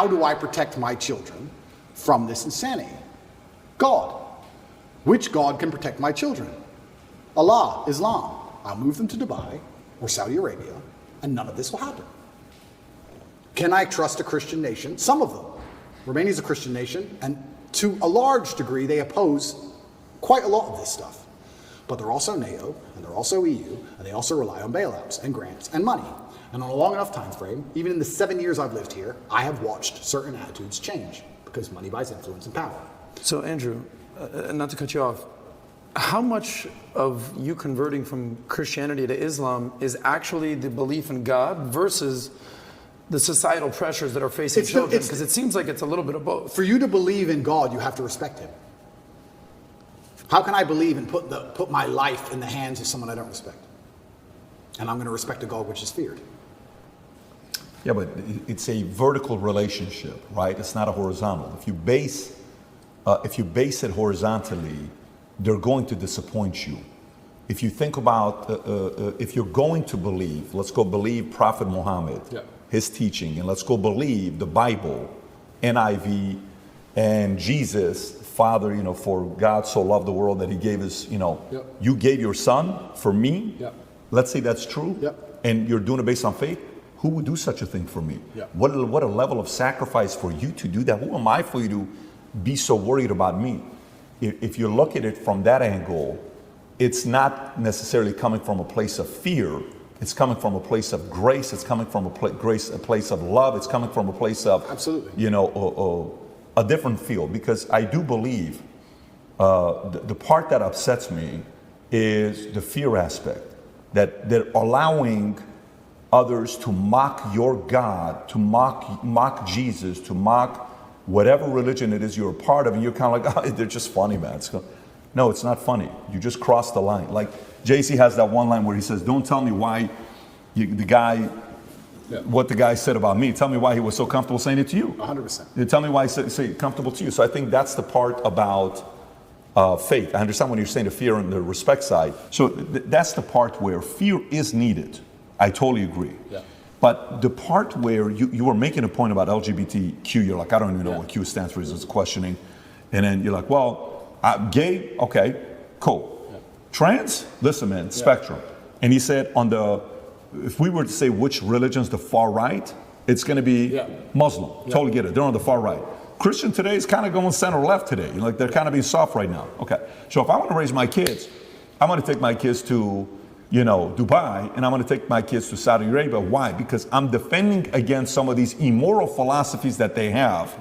how do I protect my children from this insanity? God. Which God can protect my children? Allah, Islam. I'll move them to Dubai or Saudi Arabia, and none of this will happen. Can I trust a Christian nation? Some of them. Romania is a Christian nation, and to a large degree, they oppose quite a lot of this stuff. But they're also NATO, and they're also EU, and they also rely on bailouts and grants and money. And on a long enough time frame, even in the 7 years I've lived here, I have watched certain attitudes change because money buys influence and power. So Andrew, not to cut you off, how much of you converting from Christianity to Islam is actually the belief in God versus the societal pressures that are facing children? Because it seems like it's a little bit of both. For you to believe in God, you have to respect him. How can I believe and put my life in the hands of someone I don't respect? And I'm going to respect a God which is feared. Yeah, but it's a vertical relationship, right? It's not a horizontal. If you base it horizontally, they're going to disappoint you. If you think about, if you're going to believe, let's go believe Prophet Muhammad, his teaching, and let's go believe the Bible, NIV, and Jesus, Father, for God so loved the world that he gave his, you gave your son for me. Let's say that's true, and you're doing it based on faith. Who would do such a thing for me? What a level of sacrifice for you to do that. Who am I for you to be so worried about me? If you look at it from that angle, it's not necessarily coming from a place of fear. It's coming from a place of grace. It's coming from a place of love. It's coming from a place of, absolutely, a different feel. Because I do believe the part that upsets me is the fear aspect, that they're allowing others to mock your God, to mock Jesus, to mock whatever religion it is you're a part of, and you're kind of like, oh, they're just funny, man. No, it's not funny. You just crossed the line. Like JC has that one line where he says, don't tell me why what the guy said about me. Tell me why he was so comfortable saying it to you. 100%. Tell me why he said comfortable to you. So I think that's the part about faith. I understand when you're saying the fear and the respect side. So that's the part where fear is needed. I totally agree. But the part where you were making a point about LGBTQ, you're like, I don't even know what Q stands for, it's questioning. And then you're like, well, gay, okay, cool. Trans, listen, man, spectrum. And he said if we were to say which religion's the far right, it's going to be Muslim. Totally get it. They're on the far right. Christian today is kind of going center left today. Like they're kind of being soft right now. Okay. So if I want to raise my kids, I'm going to take my kids to Dubai, and I'm going to take my kids to Saudi Arabia. Why? Because I'm defending against some of these immoral philosophies that they have